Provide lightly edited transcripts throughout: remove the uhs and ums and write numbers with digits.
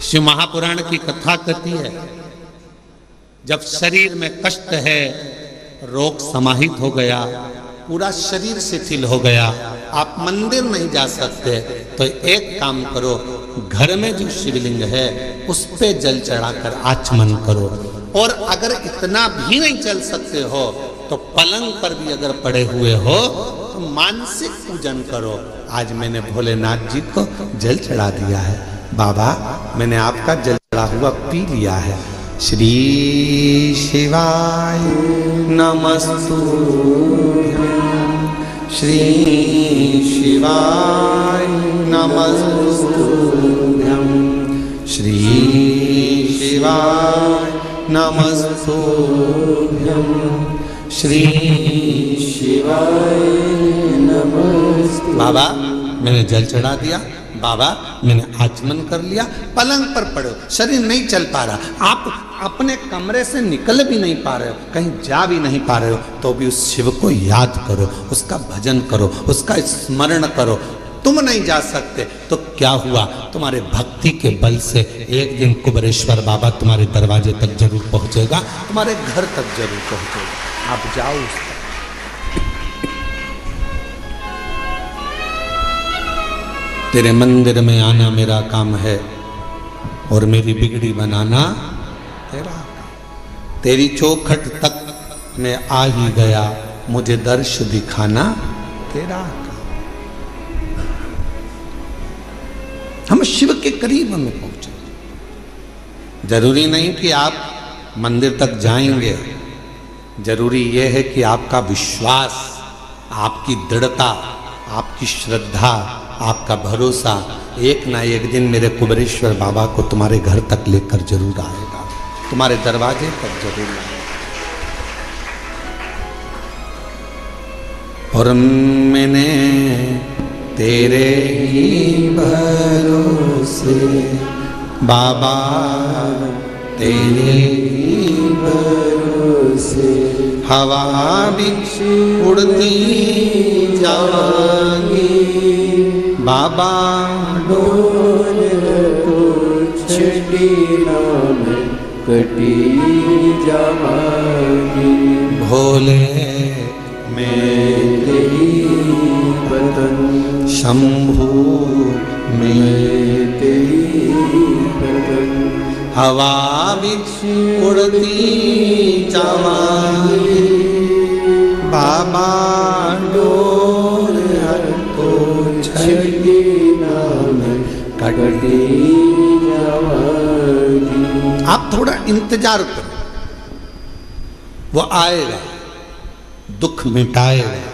शिव महापुराण की कथा कहती है, जब शरीर में कष्ट है, रोग समाहित हो गया, पूरा शरीर शिथिल हो गया, आप मंदिर नहीं जा सकते, तो एक काम करो, घर में जो शिवलिंग है उस पे जल चढ़ाकर आचमन करो। और अगर इतना भी नहीं चल सकते हो तो पलंग पर भी अगर पड़े हुए हो तो मानसिक पूजन करो। आज मैंने भोलेनाथ जी को जल चढ़ा दिया है, बाबा मैंने आपका जल चढ़ा हुआ पी लिया है। श्री शिवाय नमस्तुभ्यं, श्री शिवाय नमस्तुभ्यं, श्री शिवाय नमस्तुभ्यं, श्री शिवाय नमस्तुभ्यं। बाबा मैंने जल चढ़ा दिया, बाबा मैंने आचमन कर लिया, पलंग पर पड़ो, शरीर नहीं चल पा रहा, आप अपने कमरे से निकल भी नहीं पा रहे हो, कहीं जा भी नहीं पा रहे हो, तो भी उस शिव को याद करो, उसका भजन करो, उसका स्मरण करो। तुम नहीं जा सकते तो क्या हुआ, तुम्हारे भक्ति के बल से एक दिन कुबेरेश्वर बाबा तुम्हारे दरवाजे तक जरूर पहुंचेगा, तुम्हारे घर तक जरूर पहुंचेगा। आप जाओ उस तक। तेरे मंदिर में आना मेरा काम है और मेरी बिगड़ी बनाना तेरा काम। तेरी चौखट तक मैं आ ही गया, मुझे दर्श दिखाना तेरा काम। हम शिव के करीब में पहुंचे। जरूरी नहीं कि आप मंदिर तक जाएंगे, जरूरी यह है कि आपका विश्वास, आपकी दृढ़ता, आपकी श्रद्धा, आपका भरोसा एक ना एक दिन मेरे कुबेरेश्वर बाबा को तुम्हारे घर तक लेकर जरूर आएगा, तुम्हारे दरवाजे तक जरूर आएगा। और मैंने तेरे ही भरोसे बाबा, तेरे ही भरोसे हवा बिछ उड़ती जाएंगी, बाबा डोल तो छठी नाम कटी जाएगी। भोले मैं तेरी बदन, शंभू मैं तेरी बदन, हवा बिछ उड़ती जाएगी, बाबा डोल तो छठी नाम कटी जाएगी। आप थोड़ा इंतजार करो, वो आएगा, दुख मिटाएगा।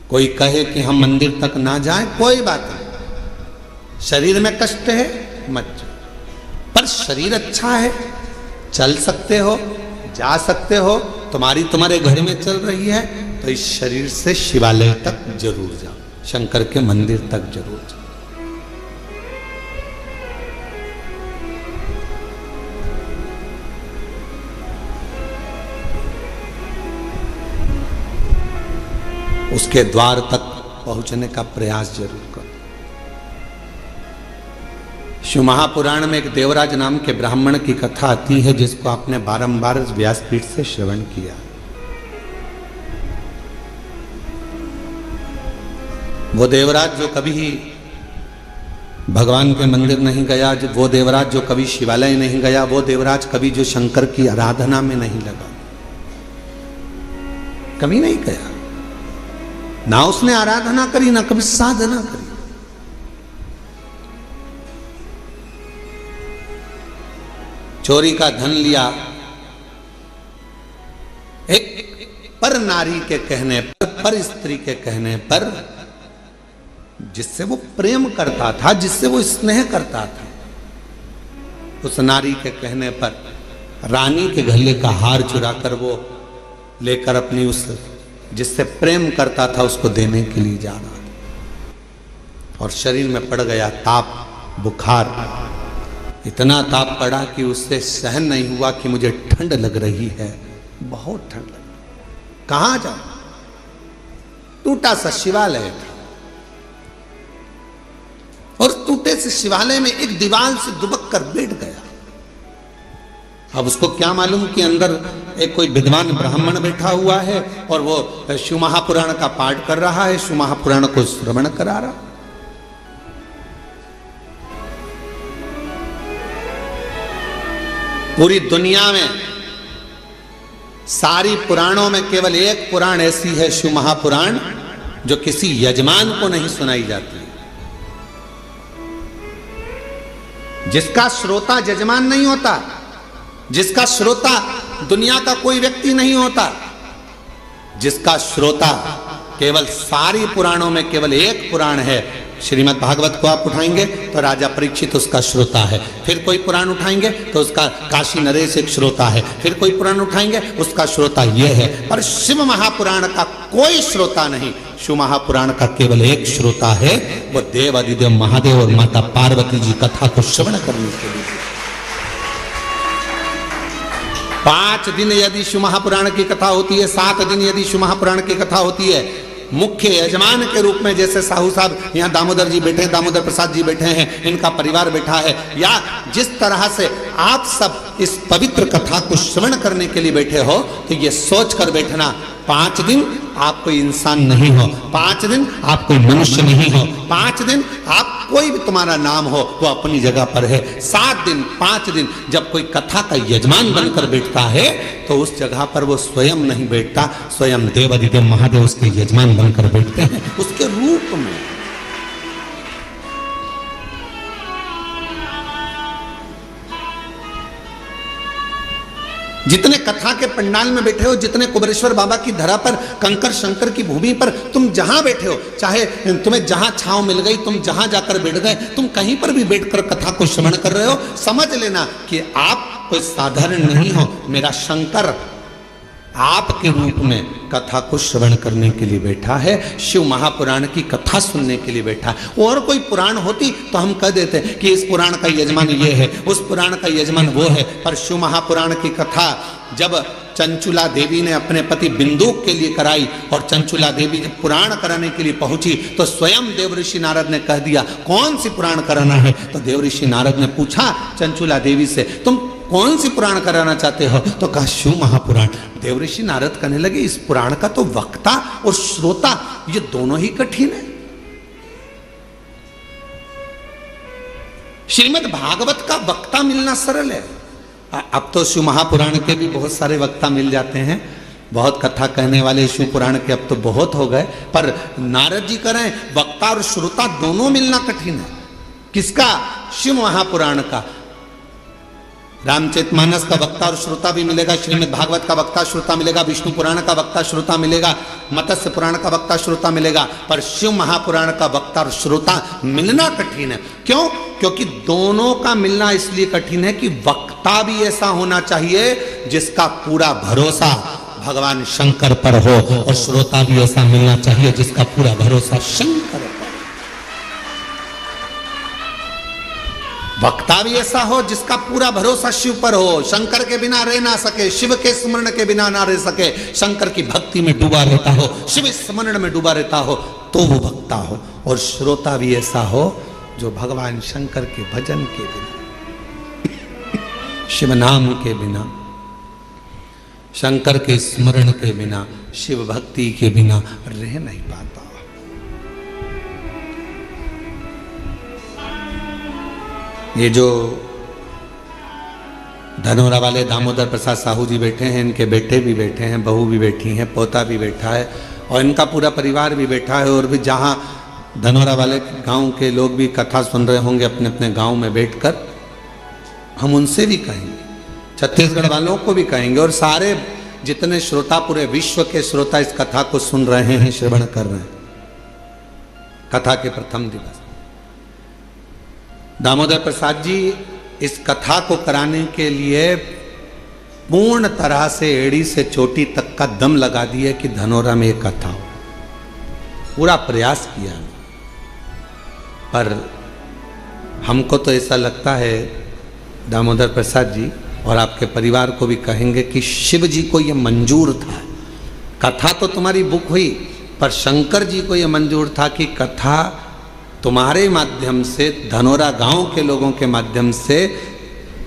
कोई कहे कि हम मंदिर तक ना जाएं, कोई बात नहीं, शरीर में कष्ट है मत जाओ, पर शरीर अच्छा है, चल सकते हो, जा सकते हो, तुम्हारे घर में चल रही है, तो इस शरीर से शिवालय तक जरूर जाओ, शंकर के मंदिर तक जरूर जाओ। उसके द्वार तक पहुंचने का प्रयास जरूर करो। शिव महापुराण में एक देवराज नाम के ब्राह्मण की कथा आती है, जिसको आपने बारंबार व्यासपीठ से श्रवण किया। वो देवराज जो कभी भगवान के मंदिर नहीं गया, वो देवराज जो कभी शिवालय नहीं गया, वो देवराज कभी जो शंकर की आराधना में नहीं लगा, कभी नहीं गया, ना उसने आराधना करी, ना कभी साधना करी। चोरी का धन लिया, एक पर नारी के कहने पर स्त्री के कहने पर, जिससे वो प्रेम करता था, जिससे वो स्नेह करता था, उस नारी के कहने पर रानी के गले का हार चुराकर वो लेकर अपनी उस जिससे प्रेम करता था उसको देने के लिए जा रहा था, और शरीर में पड़ गया ताप, बुखार, इतना ताप पड़ा कि उससे सहन नहीं हुआ कि मुझे ठंड लग रही है, बहुत ठंड लग रही। कहां जाऊं, टूटा सा शिवालय था, और टूटे से शिवालय में एक दीवार से दुबक कर बैठ गया। अब उसको क्या मालूम कि अंदर एक कोई विद्वान ब्राह्मण बैठा हुआ है और वो शिव महापुराण का पाठ कर रहा है, शिव महापुराण को श्रवण करा रहा। पूरी दुनिया में सारी पुराणों में केवल एक पुराण ऐसी है, शिव महापुराण, जो किसी यजमान को नहीं सुनाई जाती, जिसका श्रोता यजमान नहीं होता, जिसका श्रोता दुनिया का कोई व्यक्ति नहीं होता, जिसका श्रोता केवल सारी पुराणों में केवल एक पुराण है। श्रीमद् भागवत को आप उठाएंगे तो राजा परीक्षित उसका श्रोता है, फिर कोई पुराण उठाएंगे तो उसका काशी नरेश एक श्रोता है, फिर कोई पुराण उठाएंगे उसका श्रोता ये है, पर शिव महापुराण का कोई श्रोता नहीं। शिव महापुराण का केवल एक श्रोता है, वो देव अधिदेव महादेव और माता पार्वती जी कथा को श्रवण करने के लिए। 5 दिन यदि शिव महापुराण की कथा होती है, 7 दिन यदि शिव महापुराण की कथा होती है, मुख्य यजमान के रूप में जैसे साहू साहब यहाँ दामोदर जी बैठे हैं, दामोदर प्रसाद जी बैठे हैं, इनका परिवार बैठा है, या जिस तरह से आप सब इस पवित्र कथा को श्रवण करने के लिए बैठे हो, तो ये सोच कर बैठना 5 दिन आप कोई इंसान नहीं हो, 5 दिन आप कोई मनुष्य नहीं हो, 5 दिन आप कोई भी तुम्हारा नाम हो वो अपनी जगह पर है। 7 दिन 5 दिन जब कोई कथा का यजमान बनकर बैठता है तो उस जगह पर वो स्वयं नहीं बैठता, स्वयं देव अधिदेव महादेव उसके यजमान बनकर बैठते हैं उसके रूप में। जितने कथा के पंडाल में बैठे हो, जितने कुबेरेश्वर बाबा की धरा पर, कंकर शंकर की भूमि पर तुम जहां बैठे हो, चाहे तुम्हें जहां छांव मिल गई, तुम जहां जाकर बैठ गए, तुम कहीं पर भी बैठकर कथा को श्रवण कर रहे हो, समझ लेना कि आप कोई साधारण नहीं हो। मेरा शंकर आपके रूप में कथा को श्रवण करने के लिए बैठा है, शिव महापुराण की कथा सुनने के लिए बैठा है। और कोई पुराण होती तो हम कह देते कि इस पुराण का यजमान ये है, उस पुराण का यजमान वो है, पर शिव महापुराण की कथा जब चंचुला देवी ने अपने पति बिंदुक के लिए कराई और चंचुला देवी जब पुराण कराने के लिए पहुंची तो स्वयं देवऋषि नारद ने कह दिया कौन सी पुराण कराना है। तो देवऋषि नारद ने पूछा चंचुला देवी से, तुम कौन सी पुराण कराना चाहते हो? तो कहा शिव महापुराण। देवऋषि नारद कहने लगे इस पुराण का तो वक्ता और श्रोता ये दोनों ही कठिन है। श्रीमद् भागवत का वक्ता मिलना सरल है। अब तो शिव महापुराण के भी बहुत सारे वक्ता मिल जाते हैं, बहुत कथा कहने वाले शिव पुराण के अब तो बहुत हो गए, पर नारद जी कह रहे हैं वक्ता और श्रोता दोनों मिलना कठिन है। किसका? शिव महापुराण का। रामचरितमानस का वक्ता और श्रोता भी मिलेगा, श्रीमद् भागवत का वक्ता श्रोता मिलेगा, विष्णु पुराण का वक्ता श्रोता मिलेगा, मत्स्य पुराण का वक्ता श्रोता मिलेगा, पर शिव महापुराण का वक्ता और श्रोता मिलना कठिन है। क्यों? क्योंकि दोनों का मिलना इसलिए कठिन है कि वक्ता भी ऐसा होना चाहिए जिसका पूरा भरोसा भगवान शंकर पर हो, और श्रोता भी ऐसा मिलना चाहिए जिसका पूरा भरोसा शंकर पर। वक्ता भी ऐसा हो जिसका पूरा भरोसा शिव पर हो, शंकर के बिना रह ना सके, शिव के स्मरण के बिना ना रह सके, शंकर की भक्ति में डूबा रहता हो, शिव स्मरण में डूबा रहता हो, तो वो वक्ता हो। और श्रोता भी ऐसा हो जो भगवान शंकर के भजन के बिना, शिव नाम के बिना, शंकर के स्मरण के बिना, शिव भक्ति के बिना रह नहीं पाता। ये जो धनोरा वाले दामोदर प्रसाद साहू जी बैठे हैं, इनके बेटे भी बैठे हैं, बहू भी बैठी हैं, पोता भी बैठा है, और इनका पूरा परिवार भी बैठा है। और भी जहाँ धनोरा वाले गांव के लोग भी कथा सुन रहे होंगे अपने अपने गांव में बैठकर, हम उनसे भी कहेंगे, छत्तीसगढ़ वालों को भी कहेंगे, और सारे जितने श्रोता, पूरे विश्व के श्रोता इस कथा को सुन रहे हैं, श्रवण कर रहे हैं। कथा के प्रथम दिवस दामोदर प्रसाद जी इस कथा को कराने के लिए पूर्ण तरह से एड़ी से चोटी तक का दम लगा दिए कि धनोरा में एक कथा हो। पूरा प्रयास किया, पर हमको तो ऐसा लगता है दामोदर प्रसाद जी और आपके परिवार को भी कहेंगे कि शिव जी को ये मंजूर था। कथा तो तुम्हारी बुक हुई, पर शंकर जी को ये मंजूर था कि कथा तुम्हारे माध्यम से, धनोरा गांव के लोगों के माध्यम से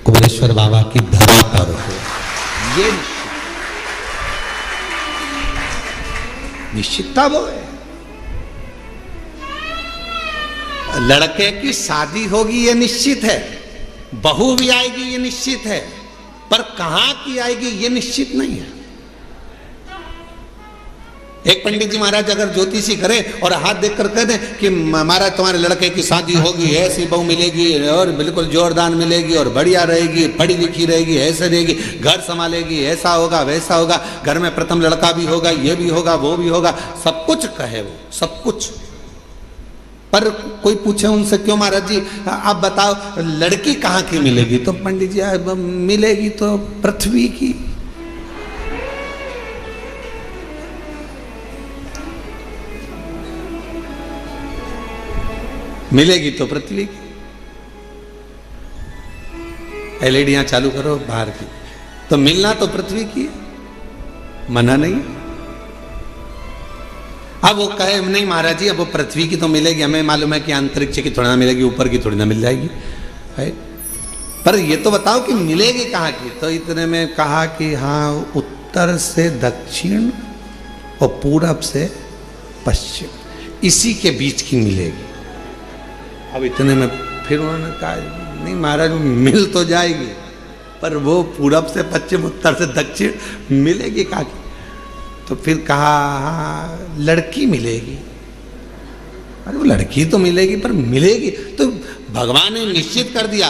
कुबेरेश्वर बाबा की धरा पर हो। ये निश्चितता वो है। लड़के की शादी होगी ये निश्चित है, बहू भी आएगी ये निश्चित है, पर कहां की आएगी ये निश्चित नहीं है। एक पंडित जी महाराज अगर ज्योतिषी करे और हाथ देखकर कह दे कि महाराज तुम्हारे लड़के की शादी होगी, ऐसी बहू मिलेगी और बिल्कुल जोरदार मिलेगी और बढ़िया रहेगी, पढ़ी लिखी रहेगी, ऐसे रहेगी, घर संभालेगी, ऐसा होगा वैसा होगा, घर में प्रथम लड़का भी होगा, ये भी होगा वो भी होगा, सब कुछ कहे वो, सब कुछ। पर कोई पूछे उनसे क्यों महाराज जी आप बताओ लड़की कहाँ की मिलेगी, तो पंडित जी मिलेगी तो पृथ्वी की। मिलेगी तो पृथ्वी की। एलईडियां चालू करो बाहर की, तो मिलना तो पृथ्वी की है, मना नहीं। अब वो कहे नहीं महाराज जी अब वो पृथ्वी की तो मिलेगी, हमें मालूम है कि अंतरिक्ष की थोड़ी ना मिलेगी, ऊपर की थोड़ी ना मिल जाएगी है। पर ये तो बताओ कि मिलेगी कहाँ की। तो इतने में कहा कि हाँ उत्तर से दक्षिण और पूरब से पश्चिम, इसी के बीच की मिलेगी। अब इतने में फिर उन्होंने कहा नहीं महाराज मिल तो जाएगी, पर वो पूरब से पश्चिम उत्तर से दक्षिण मिलेगी कहाँ की। तो फिर कहा हाँ लड़की मिलेगी। अरे वो लड़की तो मिलेगी पर मिलेगी तो भगवान ने निश्चित कर दिया,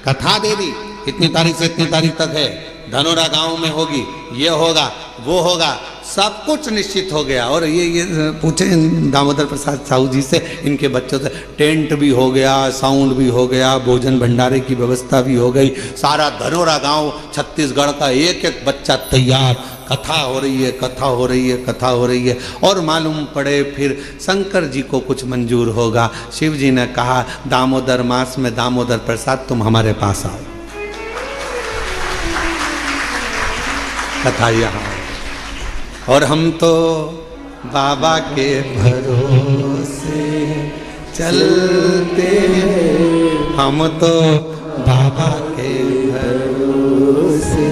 कथा दे दी, इतनी तारीख से इतनी तारीख तक है, धनोरा गांव में होगी, ये होगा वो होगा, सब कुछ निश्चित हो गया। और ये पूछे दामोदर प्रसाद साहू जी से, इनके बच्चों से, टेंट भी हो गया, साउंड भी हो गया, भोजन भंडारे की व्यवस्था भी हो गई, सारा धनोरा गांव छत्तीसगढ़ का एक एक बच्चा तैयार, कथा हो रही है, कथा हो रही है, कथा हो रही है। और मालूम पड़े फिर शंकर जी को कुछ मंजूर होगा। शिव जी ने कहा दामोदर मास में दामोदर प्रसाद तुम हमारे पास आओ, कथा यहाँ। और हम तो बाबा के भरोसे चलते हैं, हम तो बाबा के भरोसे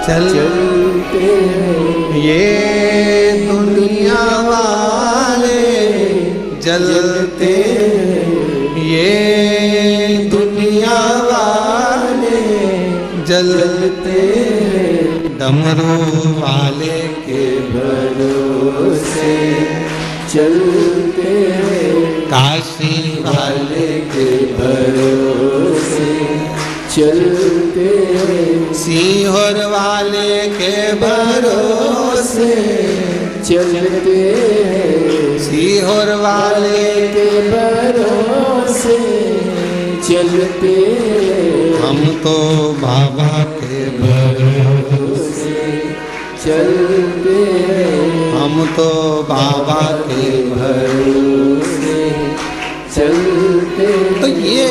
चलते हैं, ये दुनिया वाले जलते हैं, ये दुनिया वाले जलते हैं, डमरू वाले के भरोसे चलते हैं, काशी वाले के भरोसे चलते हैं, सीहोर वाले के भरोसे चलते हैं, सीहोर वाले के भरोसे चलते हैं, हम तो बाबा के भरोसे चलते हैं, हम तो बाबा के भरोसे चलते। तो ये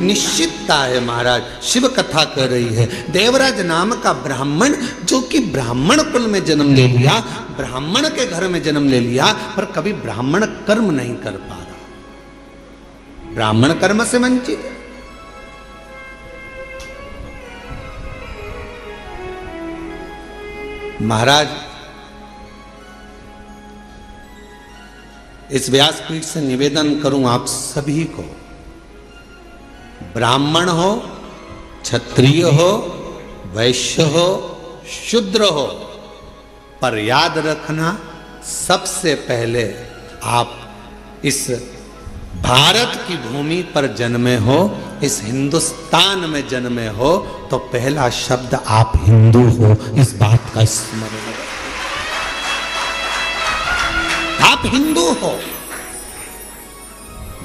निश्चितता है महाराज, शिव कथा कर रही है। देवराज नाम का ब्राह्मण जो कि ब्राह्मण कुल में जन्म ले लिया, ब्राह्मण के घर में जन्म ले लिया, पर कभी ब्राह्मण कर्म नहीं कर पा रहा, ब्राह्मण कर्म से वंचित है। महाराज इस व्यासपीठ से निवेदन करूं आप सभी को, ब्राह्मण हो, क्षत्रिय हो, वैश्य हो, शूद्र हो, पर याद रखना सबसे पहले आप इस भारत की भूमि पर जन्मे हो, इस हिंदुस्तान में जन्मे हो, तो पहला शब्द आप हिंदू हो, इस बात का स्मरण रखें। आप हिंदू हो,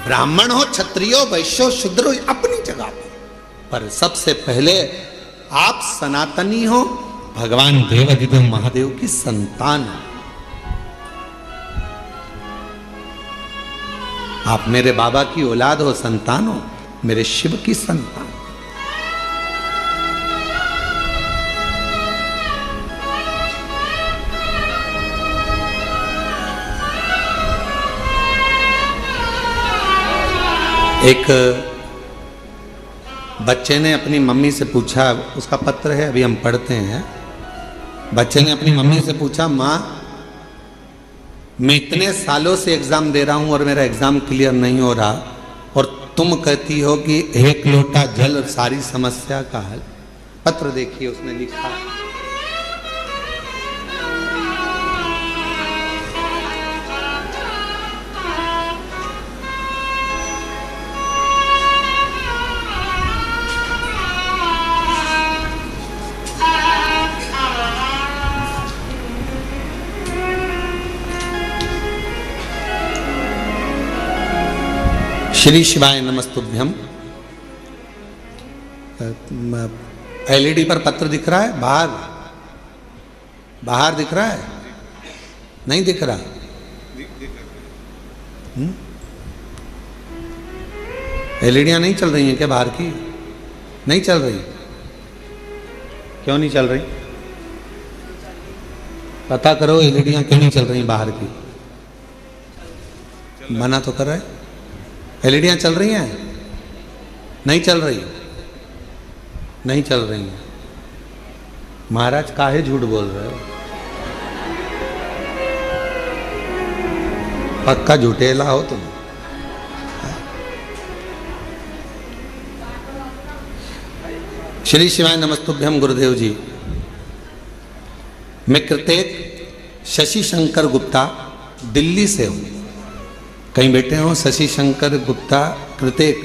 ब्राह्मण हो, क्षत्रिय हो, वैश्य हो, शूद्र हो, अपनी जगह पर सबसे पहले आप सनातनी हो, भगवान देवाधिदेव महादेव की संतान हो। आप मेरे बाबा की औलाद हो, संतान हो, मेरे शिव की संतान। एक बच्चे ने अपनी मम्मी से पूछा, उसका पत्र है अभी हम पढ़ते हैं। बच्चे ने अपनी मम्मी से पूछा, माँ मैं इतने सालों से एग्जाम दे रहा हूं और मेरा एग्जाम क्लियर नहीं हो रहा, और तुम कहती हो कि एक लोटा जल सारी समस्या का हल। पत्र देखिए उसने लिखा, श्री शिवाय नमस्तुभ्यम। एलईडी पर पत्र दिख रहा है? बाहर बाहर दिख रहा है? नहीं दिख रहा? एलईडियां नहीं चल रही हैं क्या बाहर की? नहीं चल रही? क्यों नहीं चल रही? पता करो एलईडियां क्यों नहीं चल रही बाहर की। मना तो कर रहा है। एलईडियां चल रही हैं? नहीं चल रही? नहीं चल रही हैं। महाराज काहे झूठ बोल रहे हो? पक्का झूठेला हो तुम। श्री शिवाय नमस्तुभ्यम। गुरुदेव जी, मैं कृतेक शशि शंकर गुप्ता दिल्ली से हूं। कहीं बैठे हो? शशि शंकर गुप्ता कृतेक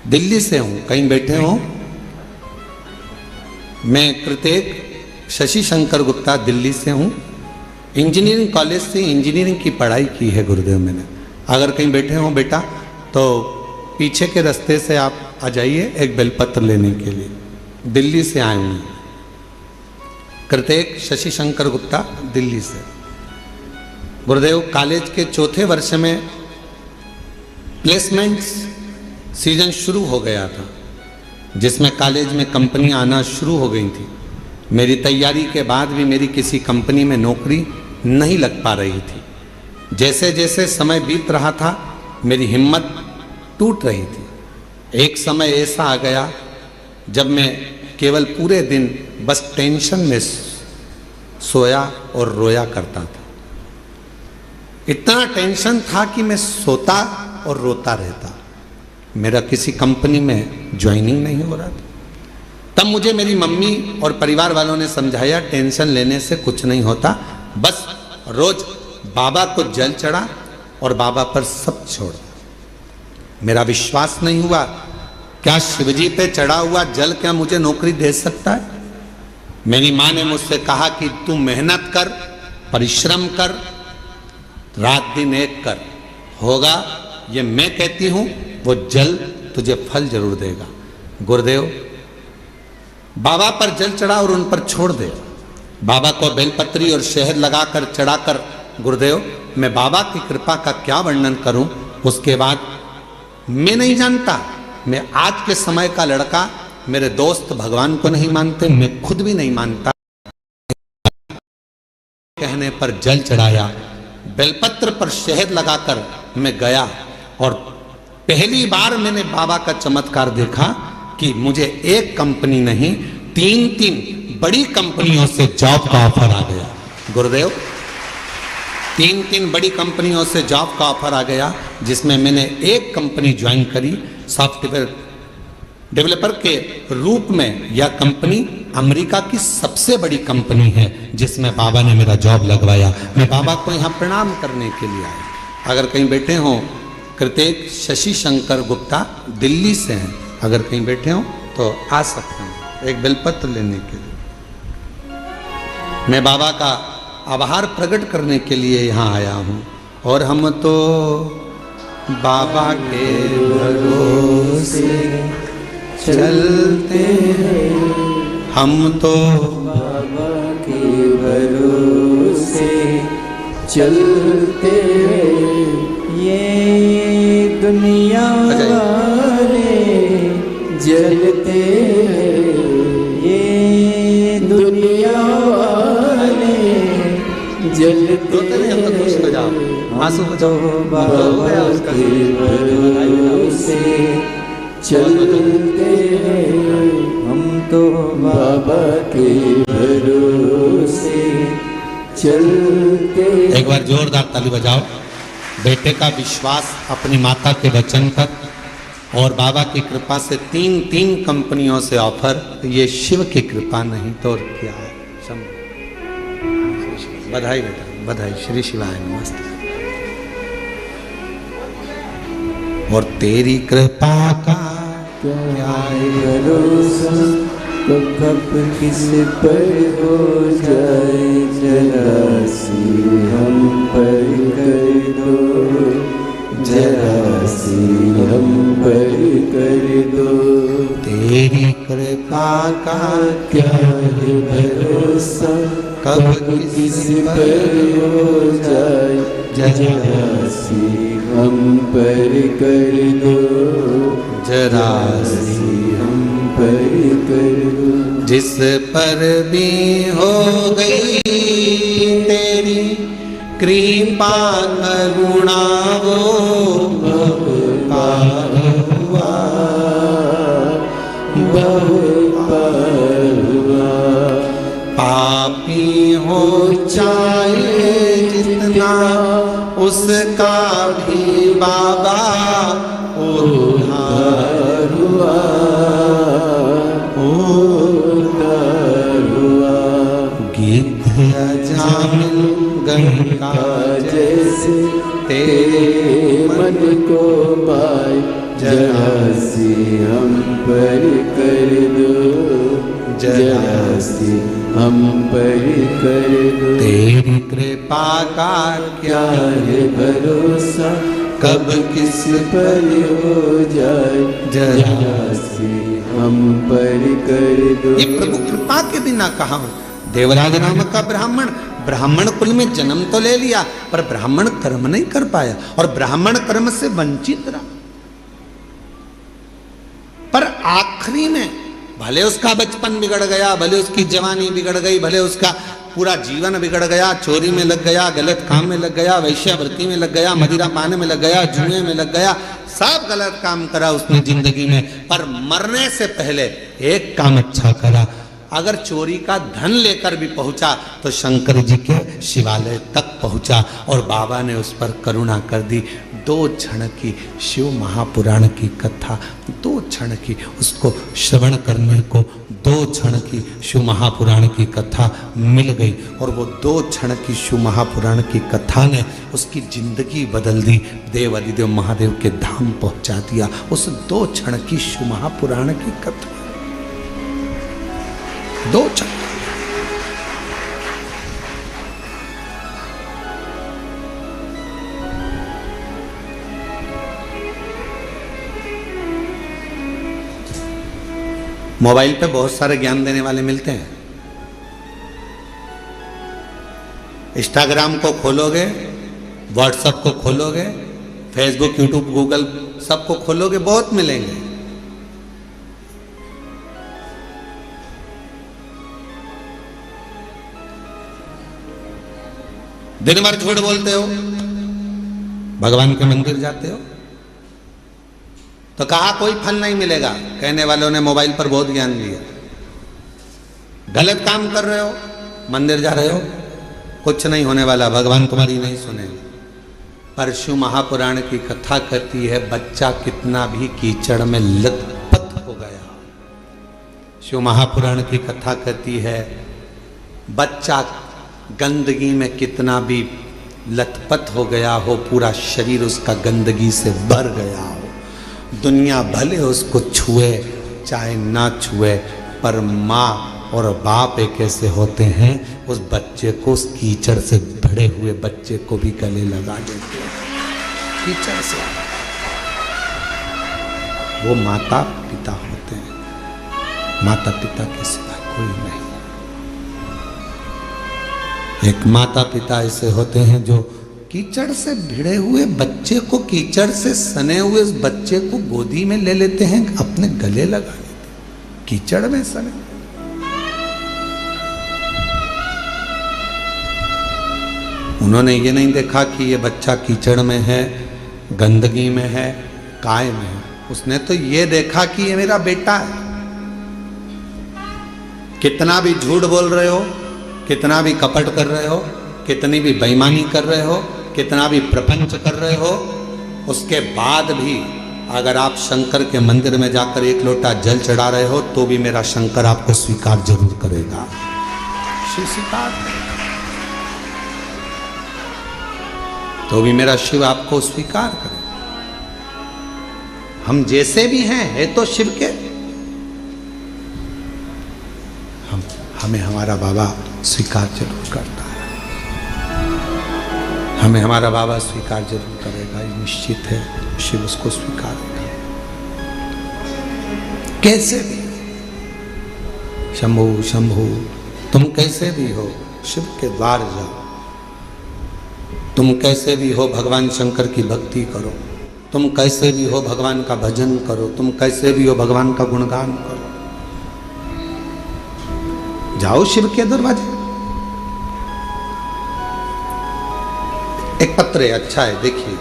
दिल्ली से हूं। कहीं बैठे हो? मैं कृतेक शशि शंकर गुप्ता दिल्ली से हूं। इंजीनियरिंग कॉलेज से इंजीनियरिंग की पढ़ाई की है गुरुदेव मैंने। अगर कहीं बैठे हो बेटा तो पीछे के रास्ते से आप आ जाइए एक बेलपत्र लेने के लिए। दिल्ली से आए हुए। कृतेक शशि शंकर गुप्ता दिल्ली से। गुरुदेव, कॉलेज के चौथे वर्ष में प्लेसमेंट्स सीजन शुरू हो गया था, जिसमें कॉलेज में कंपनियां आना शुरू हो गई थी। मेरी तैयारी के बाद भी मेरी किसी कंपनी में नौकरी नहीं लग पा रही थी। जैसे जैसे समय बीत रहा था मेरी हिम्मत टूट रही थी। एक समय ऐसा आ गया जब मैं केवल पूरे दिन बस टेंशन में सोया और रोया करता था। इतना टेंशन था कि मैं सोता और रोता रहता। मेरा किसी कंपनी में ज्वाइनिंग नहीं हो रहा था। तब मुझे मेरी मम्मी और परिवार वालों ने समझाया, टेंशन लेने से कुछ नहीं होता, बस रोज बाबा को जल चढ़ा और बाबा पर सब छोड़। मेरा विश्वास नहीं हुआ, क्या शिवजी पे चढ़ा हुआ जल क्या मुझे नौकरी दे सकता है? मेरी माँ ने मुझसे कहा कि तू मेहनत कर, परिश्रम कर, रात दिन एक कर, होगा। ये मैं कहती हूं, वो जल तुझे फल जरूर देगा। गुरुदेव, बाबा पर जल चढ़ा और उन पर छोड़ दे। बाबा को बेलपत्री और शहद लगाकर चढ़ाकर, गुरुदेव मैं बाबा की कृपा का क्या वर्णन करूं। उसके बाद मैं नहीं जानता, मैं आज के समय का लड़का, मेरे दोस्त भगवान को नहीं मानते, मैं खुद भी नहीं मानता। कहने पर जल चढ़ाया, बेलपत्र पर शहद लगाकर मैं गया और पहली बार मैंने बाबा का चमत्कार देखा कि मुझे एक कंपनी नहीं, 3 बड़ी कंपनियों से जॉब का ऑफर आ गया। गुरुदेव, 3 बड़ी कंपनियों से जॉब का ऑफर आ गया, जिसमें मैंने एक कंपनी ज्वाइन करी सॉफ्टवेयर डेवलपर के रूप में। यह कंपनी अमेरिका की सबसे बड़ी कंपनी है, जिसमें बाबा ने मेरा जॉब लगवाया। मैं बाबा को यहाँ प्रणाम करने के लिए आया। अगर कहीं बैठे हो, कृतेक शशि शंकर गुप्ता दिल्ली से हैं, अगर कहीं बैठे हो तो आ सकते हैं एक बेलपत्र लेने के लिए। मैं बाबा का आभार प्रकट करने के लिए यहाँ आया हूँ। और हम तो बाबा के भरोसे चलते हैं, हम तो बाबा के भरोसे चलते हैं। ये दुनिया वाले जलते हैं, ये दुनिया वाले जलते हैं। आंसू हम तो बाबा के भरोसे चलते हैं, हम तो बाबा के भरोसे चलते। एक बार जोरदार ताली बजाओ। बेटे का विश्वास अपनी माता के वचन पर और बाबा की कृपा से 3 कंपनियों से ऑफर। ये शिव की कृपा नहीं तो और क्या है। बधाई बेटा, बधाई। श्री शिवाय नमस्ते। और तेरी कृपा का क्या भरोसा, तो कब किस पर हो जाए, जरा सी हम पर कर दो, जरा सी हम पर कर दो। तेरी कृपा का क्या है भरोसा, कब किस पर हो जाए, जरा सी हम पर कर दो, जरा सी हम पर कर दो। जिस पर भी हो गई तेरी कृपा करुणा, वो पार हुआ, बहुत पार हुआ। पापी हो चाहे जितना, उसका भी बाबा उद्धार हुआ, उद्धार हुआ। गिद्ध जामिन गंगा जैसे तेरे मन को पाए, जरा सी हम पर कर दो, जरा सी हम पर कर दो। तेरी कृपा का क्या है भरोसा, कब किस पर हो जाए, जरा सी हम पर कर दो। ये प्रभु कृपा के बिना कहाँ। देवराज नाम का ब्राह्मण, ब्राह्मण कुल में जन्म तो ले लिया पर ब्राह्मण कर्म नहीं कर पाया और ब्राह्मण कर्म से वंचित रहा। पर आखिरी में भले उसका बचपन बिगड़ गया, भले उसकी जवानी बिगड़ गई, भले उसका पूरा जीवन बिगड़ गया, चोरी में लग गया, गलत काम में लग गया, वैश्यावृत्ति में लग गया, मदिरा पाने में लग गया, जुए में लग गया, सब गलत काम करा उसने जिंदगी में। पर मरने से पहले एक काम अच्छा करा। अगर चोरी का धन लेकर भी पहुंचा तो शंकर जी के शिवालय तक पहुंचा और बाबा ने उस पर करुणा कर दी। 2 क्षण की शिव महापुराण की कथा, 2 क्षण की उसको श्रवण करने को 2 क्षण की शिव महापुराण की कथा मिल गई और वो 2 क्षण की शिव महापुराण की कथा ने उसकी जिंदगी बदल दी। देव अधिदेव महादेव के धाम पहुंचा दिया उस 2 क्षण की शिव महापुराण की कथा। 2 क्षण। मोबाइल पे बहुत सारे ज्ञान देने वाले मिलते हैं। इंस्टाग्राम को खोलोगे, व्हाट्सएप को खोलोगे, फेसबुक, यूट्यूब, गूगल सबको खोलोगे, बहुत मिलेंगे। दिन भर झूठ बोलते हो, भगवान के मंदिर जाते हो तो कहा कोई फल नहीं मिलेगा। कहने वालों ने मोबाइल पर बहुत ज्ञान दिया। गलत काम कर रहे हो, मंदिर जा रहे हो, कुछ नहीं होने वाला, भगवान तुम्हारी नहीं सुनेगा। पर शिव महापुराण की कथा कहती है बच्चा कितना भी कीचड़ में लथपथ हो गया। शिव महापुराण की कथा कहती है बच्चा गंदगी में कितना भी लथपथ हो गया हो, पूरा शरीर उसका गंदगी से भर गया हो, दुनिया भले उसको छुए चाहे ना छुए, पर माँ और बाप एक ऐसे होते हैं उस बच्चे को, उस कीचड़ से भरे हुए बच्चे को भी गले लगा देते हैं कीचड़ से। वो माता पिता होते हैं, माता पिता के सिवा कोई नहीं। एक माता पिता ऐसे होते हैं जो कीचड़ से भिड़े हुए बच्चे को, कीचड़ से सने हुए उस बच्चे को गोदी में ले लेते हैं, अपने गले लगा लेते हैं, कीचड़ में सने। उन्होंने ये नहीं देखा कि ये बच्चा कीचड़ में है, गंदगी में है, काय में है। उसने तो ये देखा कि ये मेरा बेटा है। कितना भी झूठ बोल रहे हो, कितना भी कपट कर रहे हो, कितनी भी बेईमानी कर रहे हो, कितना भी प्रपंच कर रहे हो, उसके बाद भी अगर आप शंकर के मंदिर में जाकर एक लोटा जल चढ़ा रहे हो तो भी मेरा शंकर आपको स्वीकार जरूर करेगा। शिव स्वीकार तो भी मेरा शिव आपको स्वीकार करेगा। हम जैसे भी हैं है तो शिव के, हमें हमारा बाबा स्वीकार जरूर करता है। हमें हमारा बाबा स्वीकार जरूर करेगा, ये निश्चित है। शिव उसको स्वीकार करेगा कैसे भी। शंभु शंभु, तुम कैसे भी हो शिव के द्वार जाओ। तुम कैसे भी हो भगवान शंकर की भक्ति करो। तुम कैसे भी हो भगवान का भजन करो। तुम कैसे भी हो भगवान का गुणगान करो। जाओ शिव के दरवाजे। एक पत्र है, अच्छा है, देखिए।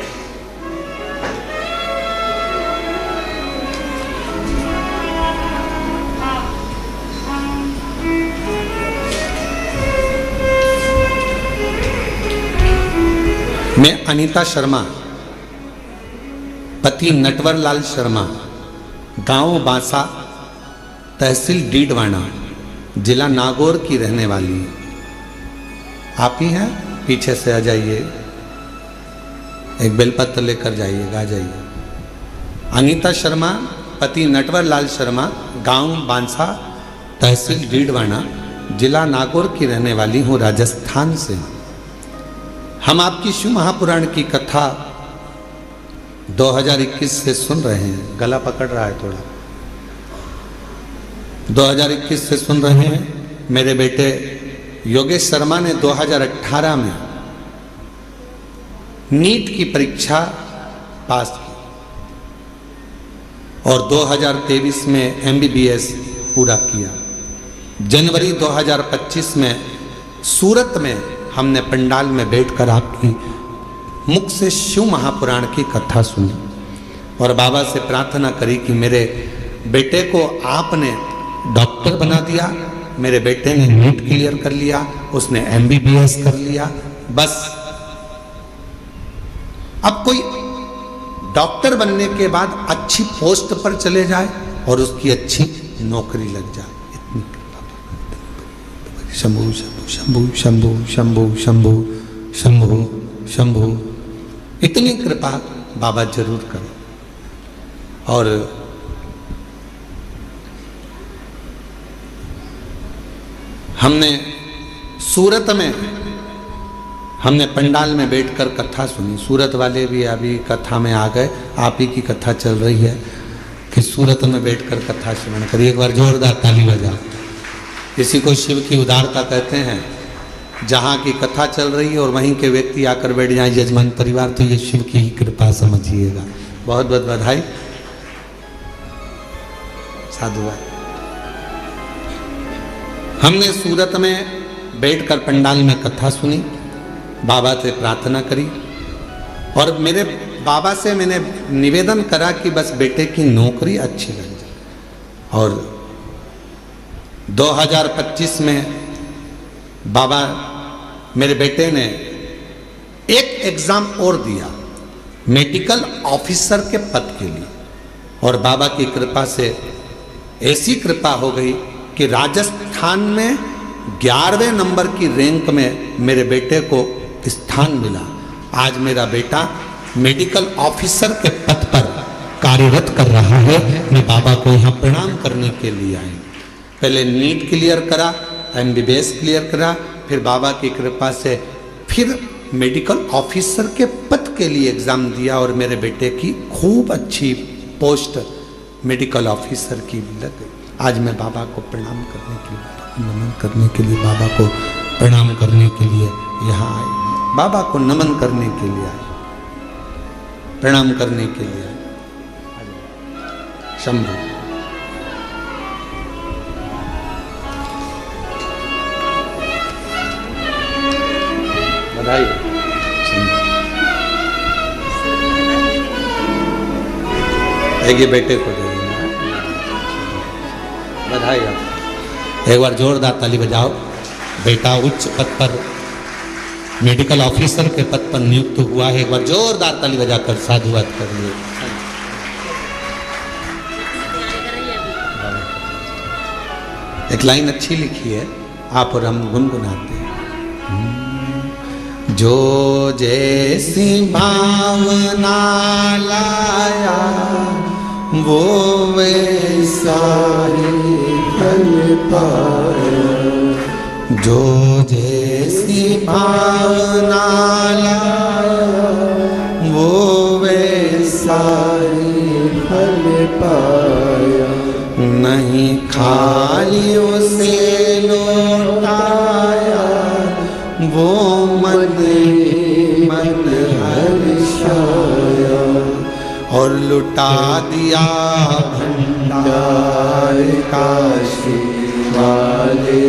मैं अनीता शर्मा, पति नटवर लाल शर्मा, गांव बांसा, तहसील डीडवाना, जिला नागौर की रहने वाली। आप ही हैं? पीछे से आ जाइए, एक बेलपत्र लेकर जाइएगा, आ जाइए। अनीता शर्मा, पति नटवर लाल शर्मा, गांव बांसा, तहसील डीडवाना, जिला नागौर की रहने वाली हूँ, राजस्थान से। हम आपकी शिव महापुराण की कथा 2021 से सुन रहे हैं। गला पकड़ रहा है थोड़ा। 2021 से सुन रहे हैं। मेरे बेटे योगेश शर्मा ने 2018 में नीट की परीक्षा पास की और 2023 में MBBS पूरा किया। जनवरी 2025 में सूरत में हमने पंडाल में बैठकर आपकी मुख से शिव महापुराण की कथा सुनी और बाबा से प्रार्थना करी कि मेरे बेटे को आपने डॉक्टर बना दिया। मेरे बेटे ने नीट क्लियर कर लिया, उसने MBBS कर लिया। बस अब कोई डॉक्टर बनने के बाद अच्छी पोस्ट पर चले जाए और उसकी अच्छी नौकरी लग जाए। इतनी शंभु शंभु शंभु शंभु शंभु शंभु शंभु, इतनी कृपा बाबा जरूर करें। और हमने सूरत में हमने पंडाल में बैठकर कथा सुनी। सूरत वाले भी अभी कथा में आ गए। आप ही की कथा चल रही है कि सूरत में बैठकर कथा श्रवण करिए। एक बार जोरदार ताली बजा। इसी को शिव की उदारता कहते हैं। जहाँ की कथा चल रही है और वहीं के व्यक्ति आकर बैठ जाए यजमान परिवार, तो ये शिव की ही कृपा समझिएगा। बहुत बहुत बधाई, साधुवाद। हमने सूरत में बैठकर पंडाल में कथा सुनी, बाबा से प्रार्थना करी और मेरे बाबा से मैंने निवेदन करा कि बस बेटे की नौकरी अच्छी लग जाए। और 2025 में बाबा मेरे बेटे ने एक एग्जाम और दिया मेडिकल ऑफिसर के पद के लिए और बाबा की कृपा से ऐसी कृपा हो गई कि राजस्थान में 11वें नंबर की रैंक में मेरे बेटे को स्थान मिला। आज मेरा बेटा मेडिकल ऑफिसर के पद पर कार्यरत कर रहा है। मैं बाबा को यहाँ प्रणाम करने के लिए आई। पहले नीट क्लियर करा, MBBS क्लियर करा, फिर बाबा की कृपा से फिर मेडिकल ऑफिसर के पद के लिए एग्जाम दिया और मेरे बेटे की खूब अच्छी पोस्ट मेडिकल ऑफिसर की लग गई। आज मैं बाबा को प्रणाम करने के लिए, नमन करने के लिए, बाबा को प्रणाम करने के लिए यहाँ आए। बाबा को नमन करने के लिए आए, प्रणाम करने के लिए आए। शंभु बधाई। ये बेटे को दे देना। बधाई आप। एक बार जोरदार ताली बजाओ। बेटा उच्च पद पर, मेडिकल ऑफिसर के पद पर नियुक्त हुआ है। एक बार जोरदार ताली बजाकर साधुवाद करिए। एक लाइन अच्छी लिखी है, आप और हम गुनगुनाते हैं। जो जैसी भावना लाया वो वैसा ही फल पाया। जो जैसी भावना लाया वो वैसा ही फल पाया। नहीं खाली उसे लौटाया वो मन मन हर्षाया। और लुटा दिया भंडार काशी वाले,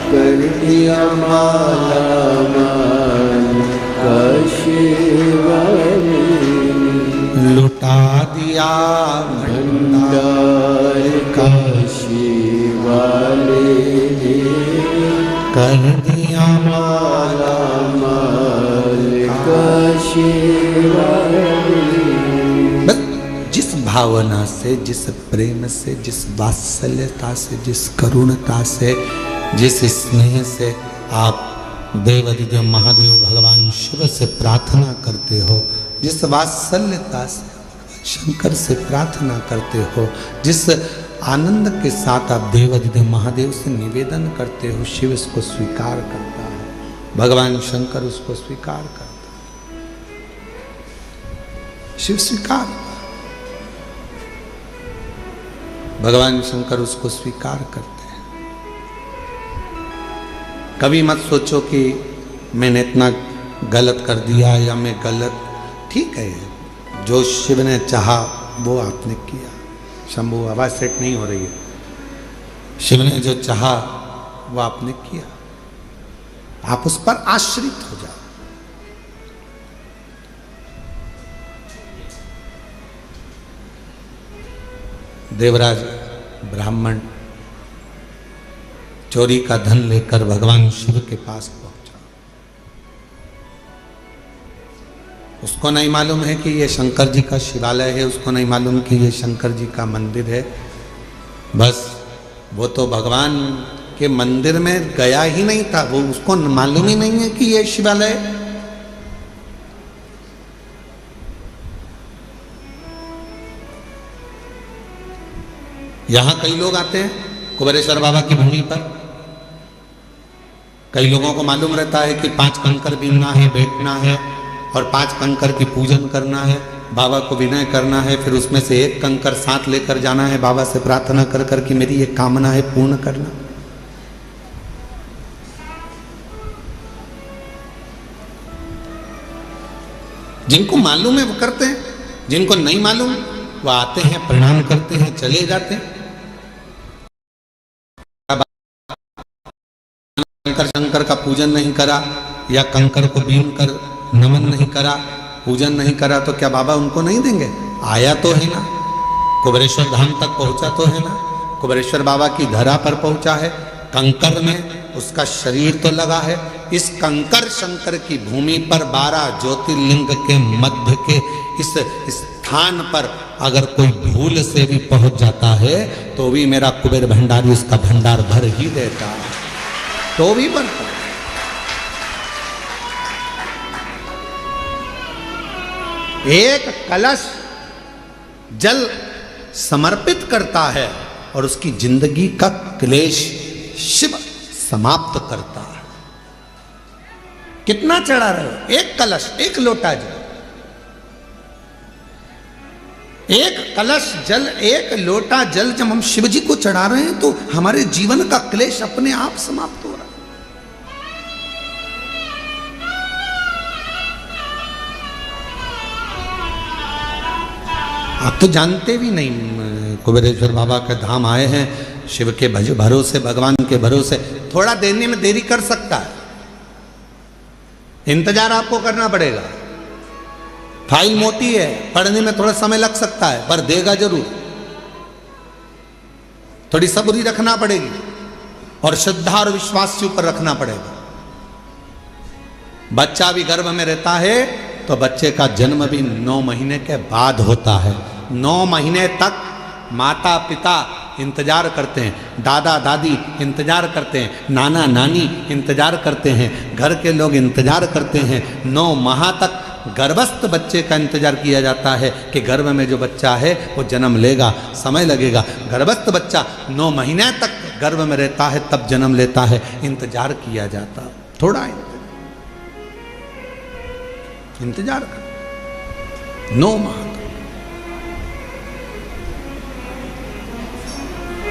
कर दिया माला माल काशी वाले। लुटा दिया भंडार काशी वाले, कर दिया माला माल काशी वाले। बस जिस भावना से, जिस प्रेम से, जिस वात्सल्यता से, जिस करुणता से, जिस स्नेह से आप देवाधिदेव महादेव भगवान शिव से प्रार्थना करते हो, जिस वात्सल्यता से शंकर से प्रार्थना करते हो, जिस आनंद के साथ आप देवाधिदेव महादेव से निवेदन करते हो, शिव इसको स्वीकार करता है, भगवान शंकर उसको स्वीकार करता है। शिव स्वीकार, भगवान शंकर उसको स्वीकार करते हैं। कभी मत सोचो कि मैंने इतना गलत कर दिया या मैं गलत। ठीक है, जो शिव ने चाहा वो आपने किया। शंभू आवाज सेट नहीं हो रही है। शिव ने जो चाहा वो आपने किया, आप उस पर आश्रित हो जाओ। देवराज ब्राह्मण चोरी का धन लेकर भगवान शिव के पास पहुंचा। उसको नहीं मालूम है कि ये शंकर जी का शिवालय है, उसको नहीं मालूम कि ये शंकर जी का मंदिर है। बस वो तो भगवान के मंदिर में गया ही नहीं था, वो उसको मालूम ही नहीं है कि ये शिवालय। यहां कई लोग आते हैं कुबेरेश्वर बाबा की भूमि पर। कई लोगों को मालूम रहता है कि 5 कंकर बीनना है, बैठना है और 5 कंकर की पूजन करना है, बाबा को विनय करना है, फिर उसमें से 1 कंकर साथ लेकर जाना है, बाबा से प्रार्थना कर कर कि मेरी ये कामना है पूर्ण करना। जिनको मालूम है वो करते हैं, जिनको नहीं मालूम वो आते हैं, प्रणाम करते हैं, चले जाते हैं। कंकर शंकर का पूजन नहीं करा या कंकर को बीन कर नमन नहीं करा, पूजन नहीं करा तो क्या बाबा उनको नहीं देंगे? आया तो है ना, कुबेरेश्वर धाम तक पहुंचा तो है ना, कुबेरेश्वर बाबा की धरा पर पहुंचा है, कंकर में उसका शरीर तो लगा है। इस कंकर शंकर की भूमि पर 12 ज्योतिर्लिंग के मध्य के इस स्थान पर अगर कोई भूल से भी पहुंच जाता है तो भी मेरा कुबेर भंडारी उसका भंडार भर ही देता है, तो भी बनता। एक कलश जल समर्पित करता है और उसकी जिंदगी का क्लेश शिव समाप्त करता है। कितना चढ़ा रहे हो? एक कलश, एक लोटा जल, एक कलश जल, एक लोटा जल जब हम शिव जी को चढ़ा रहे हैं तो हमारे जीवन का क्लेश अपने आप समाप्त हो रहा है। आप तो जानते भी नहीं, कुबेरेश्वर बाबा के धाम आए हैं, शिव के भरोसे, भगवान के भरोसे। थोड़ा देने में देरी कर सकता है, इंतजार आपको करना पड़ेगा। फाइल मोटी है, पढ़ने में थोड़ा समय लग सकता है, पर देगा जरूर। थोड़ी सबूरी रखना पड़ेगी और श्रद्धा और विश्वास के ऊपर रखना पड़ेगा। बच्चा भी गर्भ में रहता है तो बच्चे का जन्म भी 9 महीने के बाद होता है। 9 महीने तक माता पिता इंतजार करते हैं, दादा दादी इंतजार करते हैं, नाना नानी इंतजार करते हैं, घर के लोग इंतजार करते हैं। 9 माह तक गर्भस्थ बच्चे का इंतजार किया जाता है कि गर्भ में जो बच्चा है वो जन्म लेगा, समय लगेगा। गर्भस्थ बच्चा 9 महीने तक गर्भ में रहता है, तब जन्म लेता है, इंतजार किया जाता। थोड़ा इंतजार कर 9 माह तक।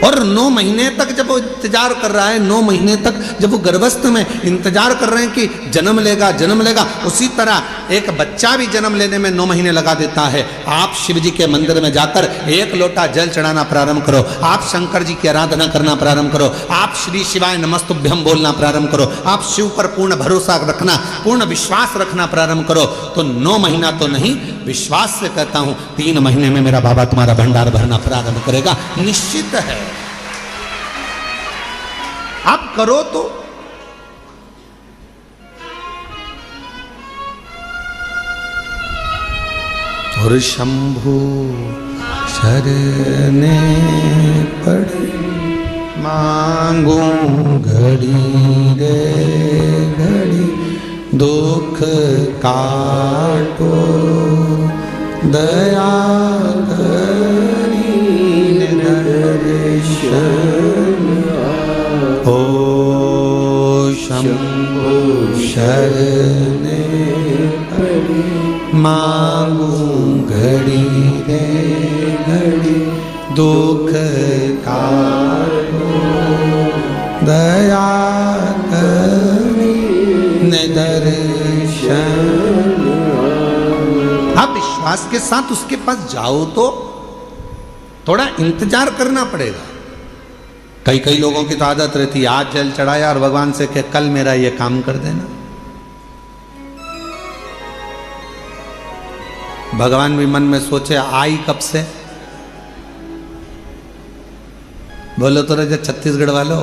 और 9 महीने तक जब वो इंतजार कर रहा है, 9 महीने तक जब वो गर्भस्थ में इंतजार कर रहे हैं कि जन्म लेगा जन्म लेगा, उसी तरह एक बच्चा भी जन्म लेने में 9 महीने लगा देता है। आप शिव जी के मंदिर में जाकर 1 लोटा जल चढ़ाना प्रारंभ करो, आप शंकर जी की आराधना करना प्रारंभ करो, आप श्री शिवाय नमस्तुभ्यम बोलना प्रारंभ करो, आप शिव पर पूर्ण भरोसा रखना, पूर्ण विश्वास रखना प्रारंभ करो, तो 9 महीना तो नहीं, विश्वास से कहता हूं 3 महीने में मेरा बाबा तुम्हारा भंडार भरना प्रारंभ करेगा, निश्चित है। आप करो तो। और शंभु शरणे पड़े मांगू घड़ी रे घड़ी, दुख काटो दया करी ओ शंभु शरणे पड़े मांगू घड़ी रे घड़ी, दुख काटो दया करी दर्शन। आप विश्वास के साथ उसके पास जाओ तो थोड़ा इंतजार करना पड़ेगा। कई लोगों की तो आदत रहती है, आज जल चढ़ाया और भगवान से कहे कल मेरा ये काम कर देना। भगवान भी मन में सोचे आई कब से। बोलो तो राजा छत्तीसगढ़ वालों,